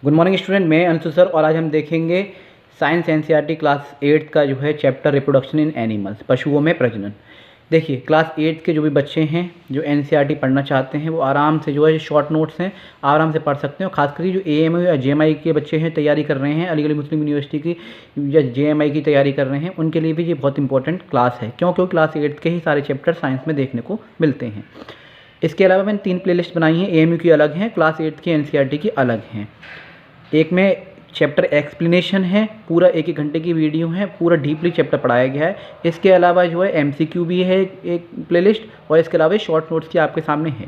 Good morning student, मैं Anshu sir और आज हम देखेंगे साइंस एनसीईआरटी क्लास 8 का जो है चैप्टर रिप्रोडक्शन इन एनिमल्स, पशुओं में प्रजनन। देखिए क्लास 8 के जो भी बच्चे हैं जो एनसीईआरटी पढ़ना चाहते हैं वो आराम से जो है शॉर्ट नोट्स हैं आराम से पढ़ सकते हैं। खासकर जो एएमयू या जेएमआई के बच्चे हैं तैयारी कर रहे हैं, अलीगढ़ मुस्लिम यूनिवर्सिटी की या जेएमआई की तैयारी कर रहे हैं, उनके लिए भी ये बहुत इंपॉर्टेंट क्लास है क्योंकि क्लास 8 के ही सारे चैप्टर साइंस में देखने को मिलते हैं। इसके अलावा मैंने 3 प्लेलिस्ट बनाई हैं, एएमयू की अलग हैं, क्लास 8 की एनसीईआरटी की अलग हैं। एक में चैप्टर एक्सप्लेनेशन है, पूरा 1-1 घंटे की वीडियो है, पूरा डीपली चैप्टर पढ़ाया गया है। इसके अलावा जो है एमसीक्यू भी है एक प्लेलिस्ट, और इसके अलावा शॉर्ट नोट्स की आपके सामने है।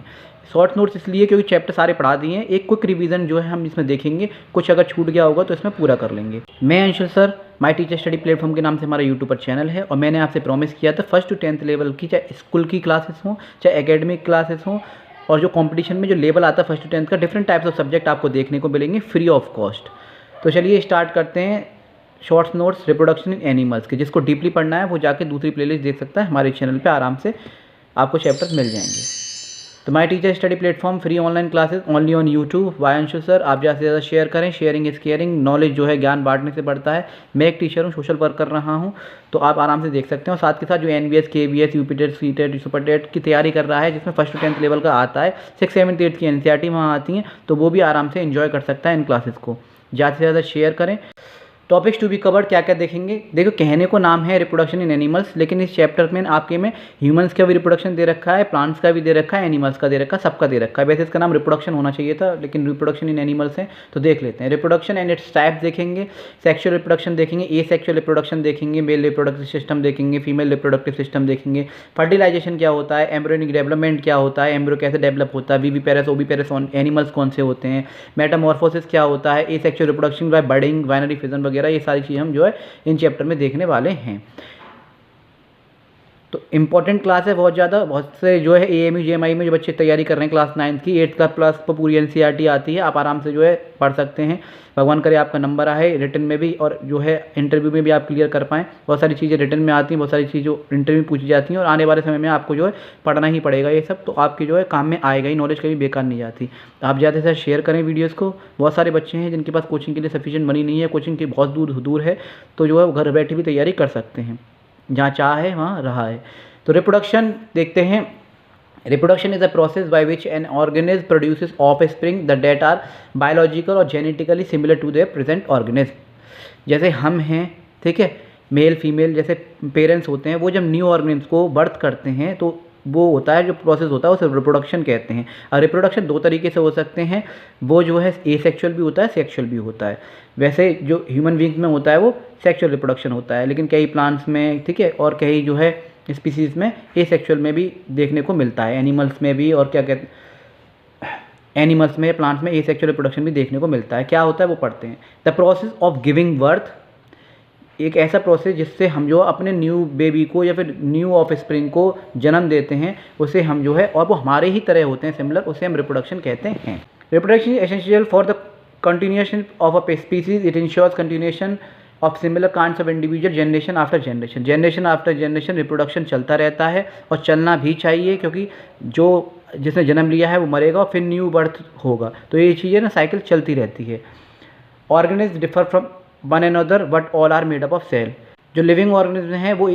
शॉर्ट नोट्स इसलिए क्योंकि चैप्टर सारे पढ़ा दिए हैं, एक क्विक रिवीजन जो है हम इसमें देखेंगे, कुछ अगर छूट गया होगा तो इसमें पूरा कर लेंगे। मैं Anshu sir, my teacher study platform के नाम से हमारा यूट्यूब पर चैनल है और मैंने आपसे प्रॉमिस किया था 1st to 10th लेवल की चाहे स्कूल की क्लासेस हों चाहे एकेडमिक क्लासेस हों, और जो कंपटीशन में जो लेवल आता है 1st to 10th का, डिफरेंट टाइप्स ऑफ सब्जेक्ट आपको देखने को मिलेंगे फ्री ऑफ कॉस्ट। तो चलिए स्टार्ट करते हैं shorts notes reproduction in animals के। जिसको डीपली पढ़ना है वो जाके दूसरी प्लेलिस्ट देख सकता है, हमारे चैनल पे आराम से आपको चैप्टर्स मिल जाएंगे। तो my teacher study platform free online classes only on YouTube by Anshu sir. आप ज़्यादा से ज़्यादा शेयर करें, शेयरिंग इज़ केयरिंग। नॉलेज जो है ज्ञान बांटने से बढ़ता है। मैं एक टीचर हूँ, सोशल वर्क कर रहा हूँ, तो आप आराम से देख सकते हैं। और साथ के साथ जो NBS KBS UPTET CTET Super TET की तैयारी कर रहा है जिसमें 1st to 10th लेवल का आता है, 6th 7th 8th की एनसीईआरटी वहाँ आती हैं, तो वो भी आराम से एंजॉय कर सकता है इन क्लासेस को। ज़्यादा से ज़्यादा शेयर करें। टॉपिक्स टू बी कवर्ड क्या क्या देखेंगे। देखो कहने को नाम है रिप्रोडक्शन इन एनिमल्स, लेकिन इस चैप्टर में आपके में ह्यूमंस का भी रिप्रोडक्शन दे रखा है, प्लांट्स का भी दे रखा है, एनिमल्स का दे रखा है, सबका दे रखा है। वैसे इसका नाम रिप्रोडक्शन होना चाहिए था लेकिन रिप्रोडक्शन इन एनिमल्स है, तो देख लेते हैं। रिप्रोडक्शन एंड इट्स टाइप्स देखेंगे, सेक्सुअल रिप्रोडक्शन देखेंगे, एसेक्सुअल रिप्रोडक्शन देखेंगे, मेल रिप्रोडक्टिव सिस्टम देखेंगे, फीमेल रिप्रोडक्टिव सिस्टम देखेंगे, फर्टिलाइजेशन क्या होता है, एम्ब्रियोनिक डेवलपमेंट क्या होता है, एम्ब्रियो कैसे डेवलप होता है, बीबीपेरस ओबीपेरस एनिमल्स कौन से होते हैं, मेटामॉर्फोसिस क्या होता है, asexual reproduction by budding, binary fission वगैरह, ये सारी चीज़ हम जो है इन चैप्टर में देखने वाले हैं। तो इंपॉर्टेंट क्लास है बहुत ज़्यादा। बहुत से जो है एएमयू जेएमआई में जो बच्चे तैयारी कर रहे हैं क्लास 9th की, 8th का प्लस पर पूरी एनसीईआरटी आती है, आप आराम से जो है पढ़ सकते हैं। भगवान करे आपका नंबर आए रिटर्न में भी, और जो है इंटरव्यू में भी आप क्लियर कर पाएँ। बहुत सारी चीज़ें रिटर्न में आती हैं, बहुत सारी चीज़ें जो इंटरव्यू पूछी जाती हैं, और आने वाले समय में आपको जो है पढ़ना ही पड़ेगा ये सब, तो आपकी जो है काम में आएगा ही, नॉलेज कभी बेकार नहीं जाती। आप ज़्यादा से ज़्यादा शेयर करें वीडियोज़ को। बहुत सारे बच्चे हैं जिनके पास कोचिंग के लिए सफिशिएंट मनी नहीं है, कोचिंग की बहुत दूर है, तो जो है वो घर बैठे भी तैयारी कर सकते हैं, जहाँ चाह है वहाँ रहा है। तो रिप्रोडक्शन देखते हैं। Reproduction is a process by which an organism produces offspring the that are biological और genetically similar to their present organism. जैसे हम हैं, ठीक है, मेल फीमेल जैसे पेरेंट्स होते हैं, वो जब न्यू ऑर्गेनिज्म को बर्थ करते हैं तो वो होता है जो प्रोसेस होता है उसे रिप्रोडक्शन कहते हैं। और रिप्रोडक्शन 2 तरीके से हो सकते हैं, वो जो है एसेक्सुअल भी होता है, सेक्सुअल भी होता है। वैसे जो ह्यूमन बींग्स में होता है वो सेक्सुअल रिप्रोडक्शन होता है, लेकिन कई प्लांट्स में, ठीक है, और कई जो है स्पीसीज़ में एसेक्सुअल में भी देखने को मिलता है, एनिमल्स में भी, और क्या कहते हैं, एनिमल्स में, प्लांट्स में एसेक्सुअल रिप्रोडक्शन भी देखने को मिलता है। क्या होता है वो पढ़ते हैं। The process of giving birth, एक ऐसा प्रोसेस जिससे हम जो अपने न्यू बेबी को या फिर न्यू ऑफस्प्रिंग को जन्म देते हैं, उसे हम जो है, और वो हमारे ही तरह होते हैं सिमिलर, उसे हम रिप्रोडक्शन कहते हैं। Reproduction is essential for the continuation of a species. It ensures continuation of similar kinds of individual generation after generation. Generation after generation reproduction चलता रहता है, और चलना भी चाहिए, क्योंकि जो जिसने जन्म लिया है वो मरेगा और फिर न्यू बर्थ होगा, तो ये चीज़ें ना साइकिल चलती रहती है। Organism differ from one another but all are made up of cell. जो लिविंग ऑर्गेनिज्म हैं वो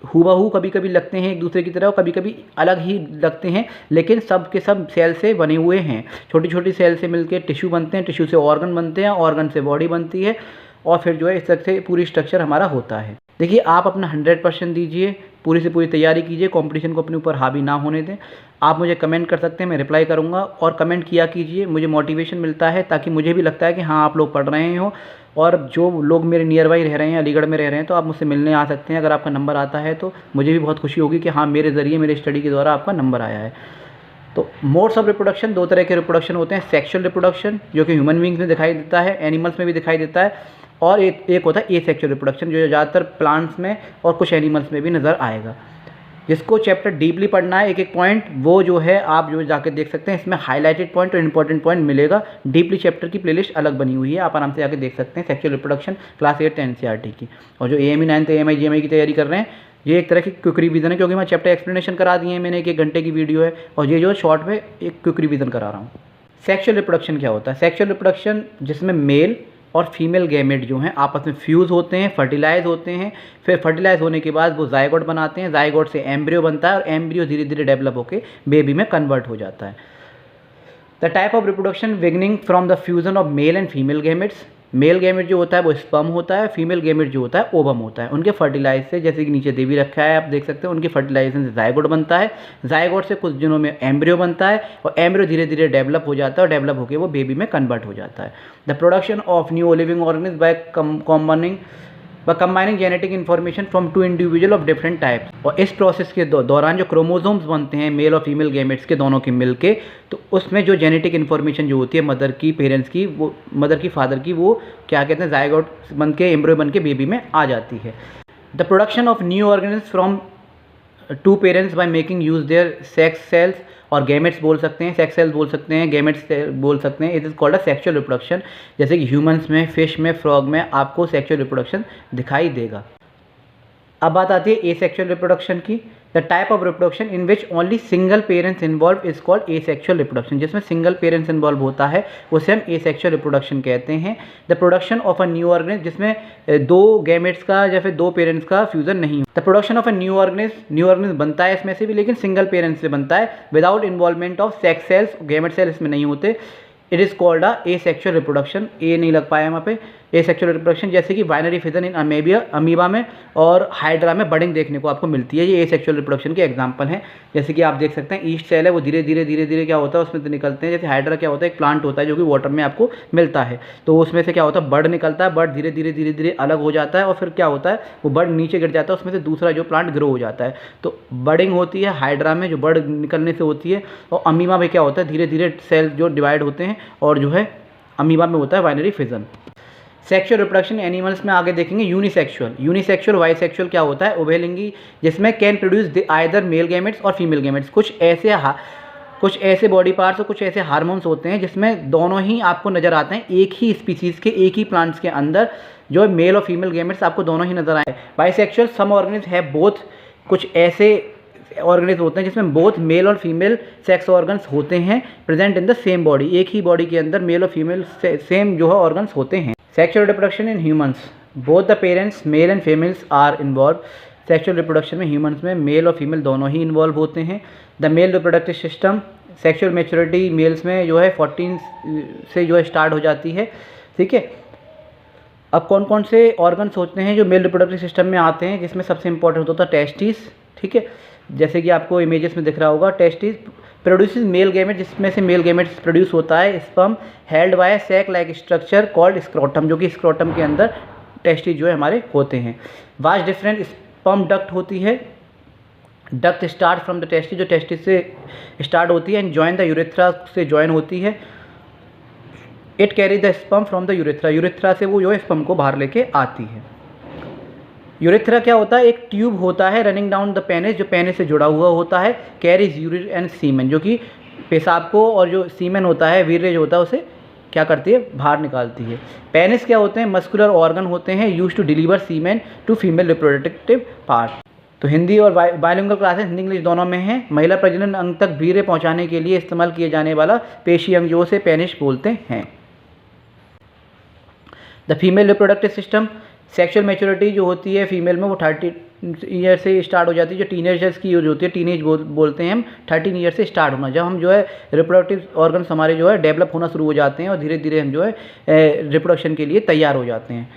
हूबहू कभी कभी लगते हैं एक दूसरे की तरह, और कभी कभी अलग ही लगते हैं, लेकिन सब के सब सेल से बने हुए हैं। छोटी छोटी सेल से मिलकर टिश्यू बनते हैं, टिश्यू से ऑर्गन बनते हैं, ऑर्गन से बॉडी बनती है, और फिर जो है इस तरह से पूरी स्ट्रक्चर हमारा होता है। देखिए आप अपना 100% दीजिए, पूरी से पूरी तैयारी कीजिए, कंपटीशन को अपने ऊपर हावी ना होने दें। आप मुझे कमेंट कर सकते हैं, मैं रिप्लाई करूंगा, और कमेंट किया कीजिए, मुझे मोटिवेशन मिलता है, ताकि मुझे भी लगता है कि हाँ आप लोग पढ़ रहे हो। और जो लोग मेरे नियर बाई रह रहे हैं, अलीगढ़ में रह रहे हैं, तो आप मुझसे मिलने आ सकते हैं। अगर आपका नंबर आता है तो मुझे भी बहुत खुशी होगी कि हाँ मेरे ज़रिए, मेरे स्टडी के द्वारा आपका नंबर आया है। तो मोड्स ऑफ रिप्रोडक्शन, 2 तरह के रिप्रोडक्शन होते हैं। सेक्सुअल रिप्रोडक्शन जो कि ह्यूमन बींग्स में दिखाई देता है, एनिमल्स में भी दिखाई देता है, और एक होता है एसेक्सुअल रिप्रोडक्शन जो ज़्यादातर प्लांट्स में और कुछ एनिमल्स में भी नज़र आएगा। जिसको चैप्टर डीपली पढ़ना है, एक एक पॉइंट, वो जो है आप जो जाकर देख सकते हैं, इसमें हाईलाइटेड पॉइंट और इंपॉर्टेंट पॉइंट मिलेगा। डीपली चैप्टर की प्लेलिस्ट अलग बनी हुई है, आप आराम से जाकर देख सकते हैं, सेक्सुअल रिप्रोडक्शन क्लास 8 एनसीईआरटी की। और जो एएमयू 9th एएमआई जेएमआई की तैयारी कर रहे हैं, ये एक तरह की क्विक रिवीजन है, क्योंकि मैं चैप्टर एक्सप्लेनेशन करा दिए हैं मैंने, 1-1 घंटे की वीडियो है, और ये जो शॉर्ट में एक क्विक रिवीजन करा रहा हूँ। सेक्सुअल रिप्रोडक्शन क्या होता है? सेक्सुअल रिप्रोडक्शन जिसमें मेल और फीमेल गैमेट जो हैं आपस में फ्यूज़ होते हैं, फर्टिलाइज होते हैं, फिर फर्टिलाइज होने के बाद वो जाइगोट बनाते हैं, जाइगोट से एम्ब्रियो बनता है और एम्ब्रियो धीरे धीरे डेवलप होकर बेबी में कन्वर्ट हो जाता है। The type of reproduction beginning from the fusion of male and female gametes. Male gamete जो होता है वो स्पर्म होता है, फीमेल गैमेट जो होता है ओवम होता है। उनके फर्टिलाइज से, जैसे कि नीचे देवी रखा है आप देख सकते हैं, उनके फर्टिलाइजेशन से जाइगोट बनता है, जाइगोट से कुछ दिनों में एम्ब्रियो बनता है और एम्ब्रियो धीरे धीरे डेवलप हो जाता है और डेवलप होकर वो बेबी में कन्वर्ट हो जाता है। The production of new living organism by combining genetic information from two individual of different types. और इस प्रोसेस के दौरान जो क्रोमोसोम्स बनते हैं मेल और फीमेल गैमेट्स के दोनों के मिलके, तो उसमें जो जेनेटिक इन्फॉर्मेशन जो होती है मदर की, पेरेंट्स की, वो मदर की, फादर की, वो क्या कहते हैं जाइगोट बन के, एम्ब्रियो बन के बेबी में आ जाती है। The production of new organism from two parents by making use their sex cells, और गैमेट्स बोल सकते हैं, सेक्स सेल्स बोल सकते हैं, गैमेट्स बोल सकते हैं। It is called a sexual reproduction. जैसे कि ह्यूमंस में, फिश में, फ्रॉग में आपको सेक्सुअल रिप्रोडक्शन दिखाई देगा। अब बात आती है एसेक्सुअल रिप्रोडक्शन की। The type of reproduction in which only single parents involve is called asexual reproduction. जिसमें सिंगल पेरेंट्स इन्वॉल्व होता है उसे हम एसेक्सुअल रिप्रोडक्शन कहते हैं। The production of a new organism, जिसमें दो गैमेट्स का या फिर दो पेरेंट्स का फ्यूजन नहीं। The production of a new organism बनता है इसमें से भी, लेकिन सिंगल पेरेंट्स से बनता है without involvement of sex cells, gamete cell इसमें नहीं होते। It is called a asexual reproduction. ए नहीं लग पाया वहाँ पे। एसेक्सुअल रिप्रोडक्शन जैसे कि बाइनरी फिजन इन अमीबा में और हाइड्रा में बडिंग देखने को आपको मिलती है। ये एसेक्सुअल रिप्रोडक्शन के एग्जांपल हैं। जैसे कि आप देख सकते हैं ईस्ट सेल है, वो धीरे धीरे क्या होता है उसमें से निकलते हैं। जैसे हाइड्रा क्या होता है, एक प्लांट होता है जो कि वाटर में आपको मिलता है, तो उसमें से क्या होता है बर्ड निकलता है, बर्ड धीरे धीरे अलग हो जाता है और फिर क्या होता है वो बर्ड नीचे गिर जाता है, उसमें से दूसरा जो प्लांट ग्रो हो जाता है। तो बडिंग होती है हाइड्रा में जो बर्ड निकलने से होती है, और अमीबा में क्या होता है धीरे धीरे सेल जो डिवाइड होते हैं और जो है अमीबा में होता है binary fission. Sexual reproduction animals में आगे देखेंगे यूनिसेक्सुअल बाइसेक्सुअल क्या होता है, उभयलिंगी, जिसमें can produce either male gametes और फीमेल गैमेट्स। कुछ ऐसे बॉडी पार्ट्स और कुछ ऐसे हार्मोन्स होते हैं जिसमें दोनों ही आपको नज़र आते हैं एक ही स्पीसीज़ के, एक ही प्लांट्स के अंदर, जो मेल और फीमेल गैमेट्स आपको दोनों ही नज़र आए। बाइसेक्सुअल सम ऑर्गेनिज्म है बोथ, कुछ ऐसे ऑर्गेनिज्म होते हैं जिसमें बोथ मेल और फीमेल सेक्स ऑर्गन्स होते हैं present in the same body. एक ही बॉडी के अंदर मेल और फीमेल सेम जो है ऑर्गन्स होते हैं। Sexual reproduction in humans, both the parents male and females are involve. Sexual reproduction में ह्यूमंस में मेल और फीमेल दोनों ही इन्वॉल्व होते हैं। The male reproductive system, sexual maturity males में जो है 14 से जो है स्टार्ट हो जाती है, ठीक है। अब कौन कौन से ऑर्गन्स होते हैं जो मेल रिप्रोडक्टिव सिस्टम में आते हैं, जिसमें सबसे इंपॉर्टेंट होता है टेस्टिस, ठीक है। जैसे कि आपको इमेजेस में दिख रहा होगा, टेस्टिस प्रोड्यूसेस मेल गैमेट, जिसमें से मेल गैमेट्स प्रोड्यूस होता है। Sperm held by sac like structure called scrotum, जो कि स्क्रोटम के अंदर टेस्टिस जो है हमारे होते हैं। वास्ट डिफरेंट स्पर्म डक्ट होती है, duct start from the testis, जो टेस्टिस से स्टार्ट होती है, एंड जॉइन द यूरेथ्रा से जॉइन होती है। It carry the sperm from the urethra से वो जो है स्पर्म को बाहर लेके आती है। यूरेथ्रा क्या होता है, एक ट्यूब होता है रनिंग डाउन द पेनिस, जो पेनिस से जुड़ा हुआ होता है। कैरीज यूरिन एंड सीमेन, जो कि पेशाब को, और जो सीमेन होता है वीर्य जो होता है उसे क्या करती है, बाहर निकालती है। पेनिस क्या होते हैं, मस्कुलर ऑर्गन होते हैं use to deliver semen to female reproductive part. तो हिंदी और बायलिंगुअल क्लासेस हिंदी इंग्लिश दोनों में हैं। महिला प्रजनन अंग तक वीर्य पहुँचाने के लिए इस्तेमाल किए जाने वाला पेशी अंग जो उसे पेनिस बोलते हैं। The female reproductive system, sexual maturity जो होती है फीमेल में वो 30 ईयर से स्टार्ट हो जाती है। जो टीनेजर्स की यूज होती है, टीनेज बोलते हैं हम, 13 ईयर से स्टार्ट होना। जब हम जो है रिप्रोडक्टिव ऑर्गन्स हमारे जो है डेवलप होना शुरू हो जाते हैं और धीरे धीरे हम जो है रिप्रोडक्शन के लिए तैयार हो जाते हैं।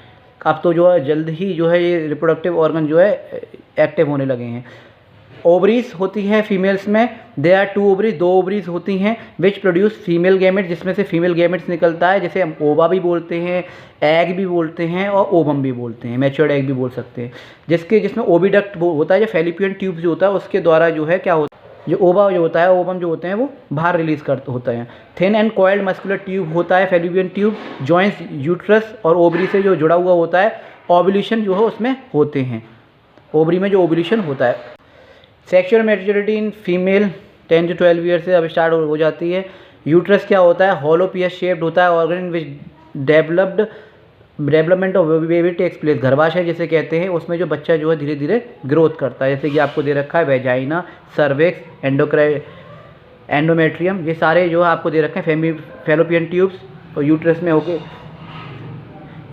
अब तो जो है जल्द ही जो है ये रिप्रोडक्टिव ऑर्गन जो है एक्टिव होने लगे हैं। ओवरीज होती है फीमेल्स में, दे आर 2 ओवरीज, 2 ओवरीज होती हैं विच प्रोड्यूस फीमेल गैमेट्स, जिसमें से फीमेल गैमेट्स निकलता है, जैसे हम ओवा भी बोलते हैं, एग भी बोलते हैं और ओवम भी बोलते हैं, मैच्योर्ड एग भी बोल सकते हैं। जिसमें ओविडक्ट होता है, जो फेलिपियन ट्यूब जो होता है उसके द्वारा जो है क्या होता है, जो ओवा जो होता है, ओवम जो होते हैं वो बाहर रिलीज होता है। Thin and coiled muscular tube होता है फेलिपियन ट्यूब, जॉइंट्स यूट्रस और ओवरी से जो जुड़ा हुआ होता है। ओव्यूलेशन जो है उसमें होते हैं, ओवरी में जो ओव्यूलेशन होता है। Sexual maturity in female 10 to 12 year से अब स्टार्ट हो जाती है। यूट्रस क्या होता है, हॉलो पियस शेप्ड होता है, organ which development of baby takes place, गर्भाशय जिसे कहते हैं, उसमें जो बच्चा जो है धीरे धीरे ग्रोथ करता है। जैसे कि आपको दे रखा है वेजाइना, सर्वेक्स, एंडोमेट्रियम, ये सारे जो है आपको दे रखे हैं, फैलोपियन ट्यूब्स, और यूट्रस में होके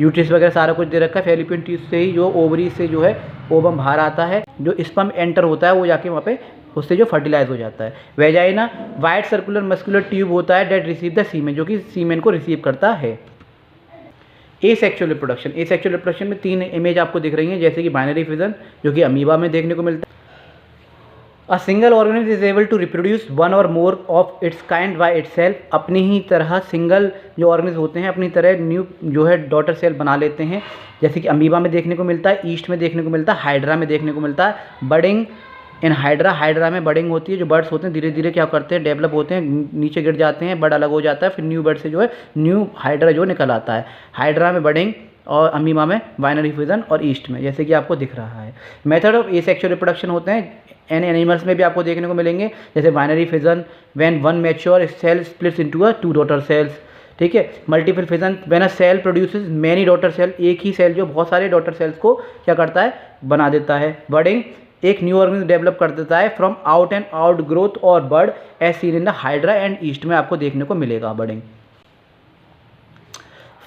यूट्रस वगैरह सारा कुछ दे रखा है। फैलोपियन ट्यूब से ही जो ओवरी से जो है ओवम बाहर आता है, जो स्पर्म एंटर होता है वो जाके वहाँ पे उससे जो फर्टिलाइज हो जाता है। Vagina wide circular muscular tube होता है डेट रिसीव द सीमेन, जो कि सीमेन को रिसीव करता है। एसेक्सुअल रिप्रोडक्शन, एसेक्सुअल रिप्रोडक्शन में 3 इमेज आपको दिख रही हैं, जैसे कि बाइनरी फिजन जो कि अमीबा में देखने को मिलता है। A single organism is able to reproduce one or more of its kind by itself, अपनी ही तरह सिंगल जो ऑर्गेनिज्म होते हैं अपनी तरह न्यू जो है डॉटर सेल बना लेते हैं, जैसे कि अमीबा में देखने को मिलता है, ईस्ट में देखने को मिलता है, हाइड्रा में देखने को मिलता है। बडिंग इन हाइड्रा, हाइड्रा में बडिंग होती है, जो बर्ड्स होते हैं धीरे धीरे क्या करते हैं, डेवलप होते हैं, नीचे गिर जाते हैं, बर्ड अलग हो जाता है, फिर न्यू बर्ड से जो है न्यू हाइड्रा जो निकल आता है। हाइड्रा में बडिंग और अमीबा में बाइनरी फ्यूजन, और ईस्ट में जैसे कि आपको दिख रहा है। मेथड ऑफ एसेक्सुअल रिप्रोडक्शन होते हैं एनिमल्स में भी आपको देखने को मिलेंगे, जैसे binary fission when one mature cell splits into a 2 daughter cells, ठीक है। Multiple fission when a cell produces many daughter cell, एक ही सेल जो बहुत सारे डॉटर सेल्स को क्या करता है, बना देता है। बर्डिंग एक न्यू ऑर्गेनिज्म डेवलप कर देता है from out and out growth or bud as seen in the hydra and yeast में आपको देखने को मिलेगा बर्डिंग।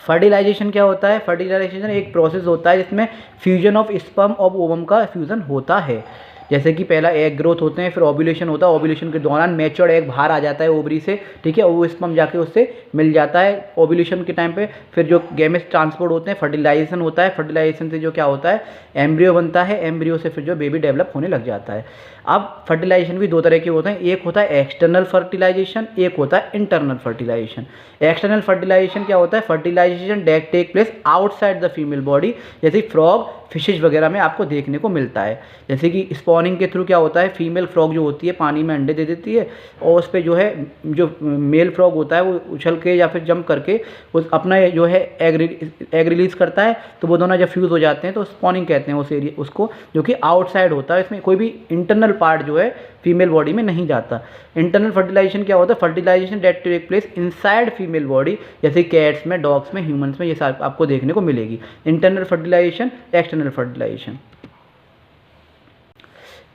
फर्टिलाइजेशन क्या होता है, फर्टिलाइजेशन एक प्रोसेस होता है जिसमें फ्यूजन ऑफ स्पर्म और ओवम का फ्यूजन होता है, जैसे कि पहला एग ग्रोथ होते हैं, फिर ओव्यूलेशन होता है, ओव्यूलेशन के दौरान मैच्योर्ड एग बाहर आ जाता है ओवरी से, ठीक है, और वो स्पर्म जाके उससे मिल जाता है ओव्यूलेशन के टाइम पे। फिर जो गैमेट्स ट्रांसपोर्ट होते हैं, फर्टिलाइजेशन होता है, फर्टिलाइजेशन से जो क्या होता है एम्ब्रियो बनता है, एम्ब्रियो से फिर जो बेबी डेवलप होने लग जाता है। अब फर्टिलाइजेशन भी 2 तरह के होते हैं, एक होता है एक्सटर्नल फर्टिलाइजेशन, एक होता है इंटरनल फर्टिलाइजेशन। एक्सटर्नल फर्टिलाइजेशन क्या होता है, fertilisation that take place outside the female body, जैसे फ्रॉग फिशेज वगैरह में आपको देखने को मिलता है। जैसे कि स्पॉनिंग के थ्रू क्या होता है, फीमेल फ्रॉग जो होती है पानी में अंडे दे देती है, और उस पर जो है जो मेल फ्रॉग होता है वो उछल के या फिर जंप करके उस अपना जो है एग रिलीज करता है, तो वो दोनों जब फ्यूज़ हो जाते हैं तो स्पॉनिंग कहते हैं उस एरिया उसको, जो कि आउटसाइड होता है, इसमें कोई भी इंटरनल पार्ट जो है फीमेल बॉडी में नहीं जाता। इंटरनल फर्टिलाइजेशन क्या होता है, fertilisation that take place inside female body, जैसे कैट्स में, डॉग्स में, ह्यूमंस में, ये सारे आपको देखने को मिलेगी। Internal fertilisation, external fertilisation.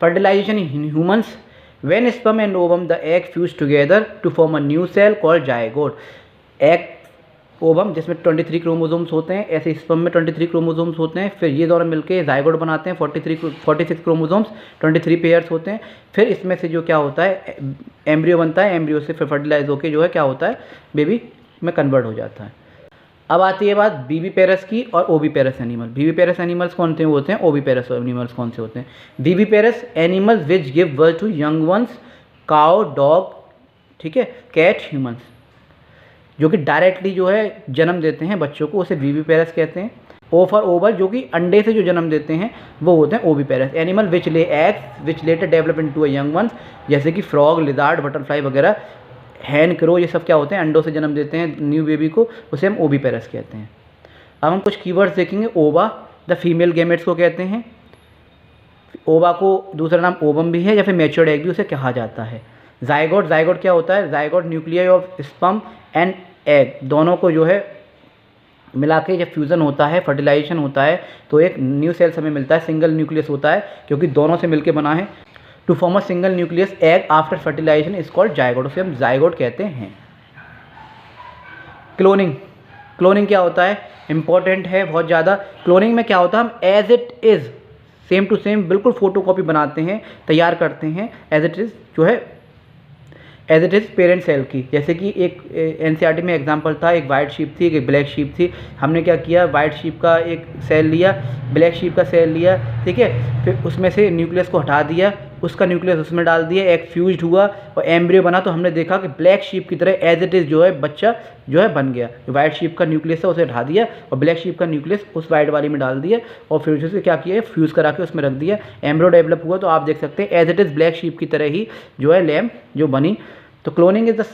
Fertilisation in humans when sperm and ovum the egg fuse together to form a new cell called zygote। Egg ovum जिसमें 23 क्रोमोसोम्स होते हैं, ऐसे स्पर्म में 23 क्रोमोसोम्स होते हैं, फिर ये दोनों मिलके जाइगोट बनाते हैं, 46 क्रोमोसोम्स, 23 पेयर्स होते हैं। फिर इसमें से जो क्या होता है एम्ब्रियो बनता है, एम्ब्रियो से फिर फर्टिलाइज होकर जो है क्या होता है बेबी में कन्वर्ट हो जाता है। अब आती है बात बीबीपेरस की और ओवीपेरस एनिमल। बीबीपेरस एनिमल्स कौन से होते हैं, ओवीपेरस एनिमल्स कौन से होते हैं। Viviparous animals which give birth to young ones, cow, dog, ठीक है, कैट, ह्यूमंस, जो कि डायरेक्टली जो है जन्म देते हैं बच्चों को, उसे बीबीपेरस कहते हैं। ओ फॉर ओवल, जो कि अंडे से जो जन्म देते हैं वो होते हैं oviparous. Animal which lay eggs which later develop into a young ones, जैसे कि फ्रॉग, लिजार्ड, बटरफ्लाई वगैरह, हैन, क्रो, ये सब क्या होते हैं अंडों से जन्म देते हैं न्यू बेबी को, उसे हम ओवीपेरस कहते हैं। अब हम कुछ कीवर्ड्स देखेंगे। ओवा द फीमेल गैमेट्स को कहते हैं, ओवा को दूसरा नाम ओवम भी है या फिर मैच्योर्ड एग भी उसे कहा जाता है। जाइगोट, जाइगोट क्या होता है, zygote nuclei of sperm and egg, दोनों को जो है मिला के जब फ्यूज़न होता है, फर्टिलाइजेशन होता है, तो एक न्यू सेल्स हमें मिलता है, सिंगल न्यूक्लियस होता है क्योंकि दोनों से मिलके बना है। To form a single nucleus egg after fertilisation is called zygote, उसे हम जाइगोट कहते हैं। क्लोनिंग, क्लोनिंग क्या होता है, इंपॉर्टेंट है बहुत ज़्यादा। क्लोनिंग में क्या होता है, हम as it is same to same बिल्कुल फोटोकॉपी बनाते हैं, तैयार करते हैं एज इट इज़ जो है as it is parent cell की। जैसे कि एक एनसीईआरटी में एग्जांपल था, एक वाइट शीप थी, एक ब्लैक शीप थी, हमने क्या किया, वाइट शीप का एक सेल लिया, ब्लैक शीप का सेल लिया, ठीक है, फिर उसमें से न्यूक्लियस को हटा दिया, उसका न्यूक्लियस उसमें डाल दिया, एक फ्यूज्ड हुआ और एम्ब्रियो बना, तो हमने देखा कि ब्लैक शीप की तरह एज इट इज़ जो है बच्चा जो है बन गया। जो वाइट शीप का न्यूक्लियस है उसे हटा दिया और ब्लैक शीप का न्यूक्लियस उस वाइट वाली में डाल दिया और फिर उसे क्या किया, फ्यूज़ करा के उसमें रख दिया, एम्ब्रियो डेवलप हुआ। तो आप देख सकते हैं as it is black sheep की तरह ही जो है लैम्प जो बनी। तो cloning is the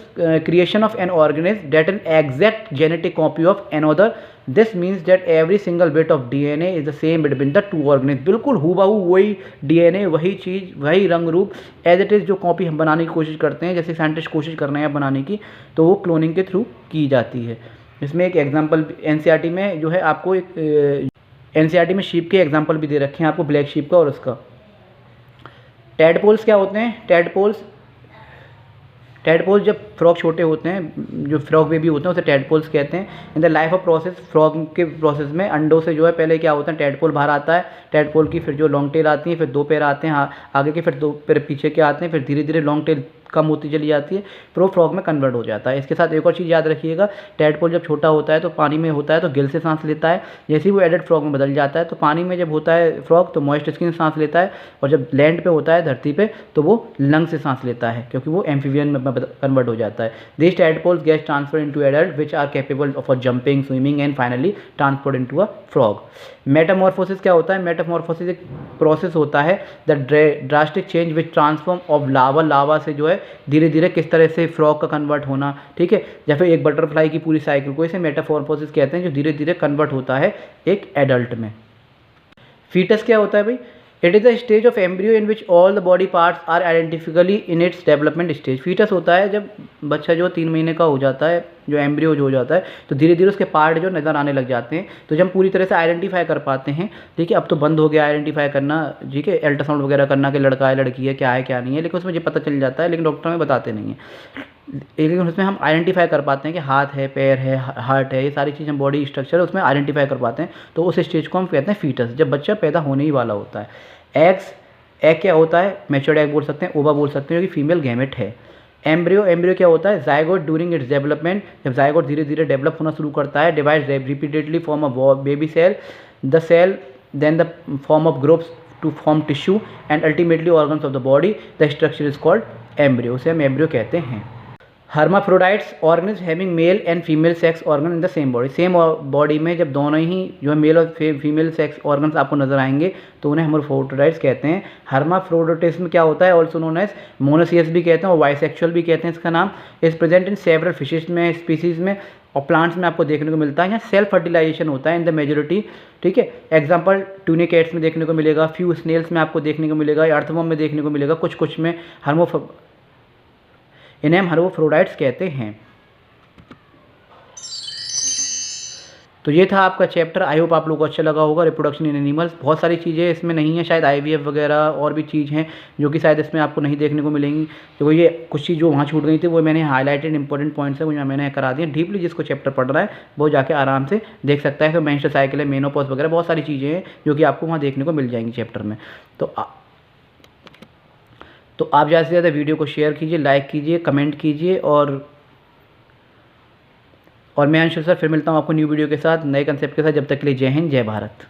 creation of an organism that an exact genetic copy of another, this means that every single bit of DNA is the same between the two organism. बिल्कुल हूबहू वही डीएनए, वही चीज़, वही रंग रूप, एज इट इज़ जो copy हम बनाने की कोशिश करते हैं, जैसे साइंटिस्ट कोशिश कर रहे हैं बनाने की, तो वो क्लोनिंग के थ्रू की जाती है। इसमें एक एग्जाम्पल एनसीईआरटी में जो है आपको एक एनसीईआरटी में शीप के एग्जाम्पल भी दे रखे हैं आपको, ब्लैक शीप का और उसका। टैडपोल्स क्या होते हैं, टैडपोल्स टेडपोल जब फ्रॉग छोटे होते हैं, जो फ्रॉग बेबी होते हैं उसे टेडपोल्स कहते हैं। In the life of process, frog के प्रोसेस में अंडों से जो है पहले क्या होता है, टेडपोल बाहर आता है, टेडपोल की फिर जो लॉन्ग टेल आती है, फिर 2 पैर आते हैं आगे के, फिर 2 पैर पीछे के आते हैं, फिर धीरे धीरे लॉन्ग टेल कम होती चली जाती है, फिर वो फ्रॉग में कन्वर्ट हो जाता है। इसके साथ एक और चीज़ याद रखिएगा, टेडपोल जब छोटा होता है तो पानी में होता है तो गिल से सांस लेता है, जैसे ही वो एडल्ट फ्रॉग में बदल जाता है तो पानी में जब होता है फ्रॉग तो मॉइस्ट स्किन से सांस लेता है, और जब लैंड पे होता है धरती पे तो वो लंग से सांस लेता है, क्योंकि वो एम्फीबियन में कन्वर्ट हो जाता है। This tadpoles get transfer into adult which are capable of jumping, swimming and finally transfer into a frog. Metamorphosis क्या होता है? मेटामॉर्फोसिस एक प्रोसेस होता है the drastic change which transform of larva से जो है धीरे धीरे किस तरह से फ्रॉग का कन्वर्ट होना, ठीक है, या फिर एक बटरफ्लाई की पूरी साइकिल को इसे मेटामॉर्फोसिस कहते हैं, जो धीरे धीरे कन्वर्ट होता है एक एडल्ट में। फीटस क्या होता है भाई? It is the stage of embryo in which all the body parts are identifiably in its development stage. Foetus होता है जब बच्चा जो 3 महीने का हो जाता है, जो एम्ब्रियो जो हो जाता है, तो धीरे धीरे उसके पार्ट जो नज़र आने लग जाते हैं, तो जब हम पूरी तरह से आइडेंटिफाई कर पाते हैं, ठीक है, अब तो बंद हो गया आइडेंटिफाई करना, ठीक है, अल्ट्रासाउंड वगैरह करना कि लड़का है लड़की है, क्या है क्या नहीं है, लेकिन उसमें ये पता चल जाता है, लेकिन डॉक्टर हमें बताते नहीं हैं, लेकिन उसमें हम आइडेंटिफाई कर पाते हैं कि हाथ है, पैर है, हार्ट है, ये सारी चीज़ हम बॉडी स्ट्रक्चर है उसमें आइडेंटिफाई कर पाते हैं, तो उस स्टेज को हम कहते हैं फीटस, जब बच्चा पैदा होने ही वाला होता है। एग क्या होता है? मैच्योर्ड एग बोल सकते हैं, ओवा बोल सकते हैं, जो कि फीमेल गैमेट है। एम्ब्रियो क्या होता है? जाइगोट ड्यूरिंग इट्स डेवलपमेंट, जब जाइगोट धीरे धीरे डेवलप होना शुरू करता है, divide repeatedly form a baby cell, the cell then the form of groups to form tissue and ultimately organs of the body, the structure is called embryo, उसे हम embryo कहते हैं। Hermaphrodites organs having male and female sex organ in the same body, same body में जब दोनों ही जो है mail और फीमेल सेक्स ऑर्गन्स आपको नजर आएंगे तो उन्हें हर्माफ्रोडाइट्स कहते हैं। हर्माफ्रोडिटिज्म क्या होता है? ऑल्सो नोन एज मोनोसियस भी कहते हैं और बाइसेक्सुअल भी कहते हैं, इसका नाम is present in several fishes में, स्पीसीज में और प्लांट्स में आपको देखने को मिलता है। यहाँ सेल्फ फर्टिलाइजेशन होता है इन द मेजोरिटी, ठीक है, एग्जाम्पल ट्यूनिकेट्स में देखने को मिलेगा, फ्यू स्नेल्स में आपको देखने को मिलेगा, अर्थवर्म में देखने को मिलेगा, कुछ में इन्हें हम हर्माफ्रोडाइट्स कहते हैं। तो ये था आपका चैप्टर, आई होप आप लोगों को अच्छा लगा होगा। रिप्रोडक्शन इन एनिमल्स, बहुत सारी चीज़ें इसमें नहीं है, शायद IVF वगैरह और भी चीज़ हैं जो कि शायद इसमें आपको नहीं देखने को मिलेंगी। तो ये कुछ चीज़ जो वहाँ छूट गई थी वो मैंने हाईलाइटेड इंपॉर्टेंट पॉइंट्स है वो मैंने करा दिए। डीपली जिसको चैप्टर पढ़ रहा है वो जाके आराम से देख सकता है। तो मेंस्ट्रुअल साइकिल है, मेनोपॉज वगैरह बहुत सारी चीज़ें हैं जो कि आपको वहाँ देखने को मिल जाएंगी चैप्टर में। तो आप ज़्यादा से ज़्यादा वीडियो को शेयर कीजिए, लाइक कीजिए, कमेंट कीजिए और मैं अंशुल सर फिर मिलता हूँ आपको न्यू वीडियो के साथ, नए कंसेप्ट के साथ। जब तक के लिए जय हिंद, जय भारत।